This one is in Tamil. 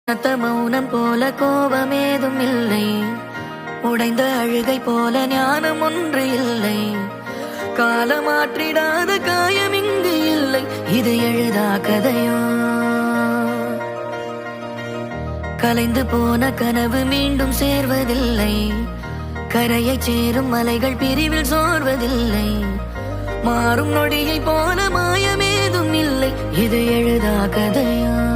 மௌனம் போல கோபமேதும் இல்லை, உடைந்த அழுகை போல ஞானம் ஒன்று இல்லை, காலமாற்றிடாத காயம் இங்கு இல்லை, இது எழுதா கதையோ. கலைந்து போன கனவு மீண்டும் சேர்வதில்லை, கரையை சேரும் மலைகள் பிரிவில் சோர்வதில்லை, மாறும் நொடியை போல மாயமேதும் இல்லை, இது எழுதா கதையோ.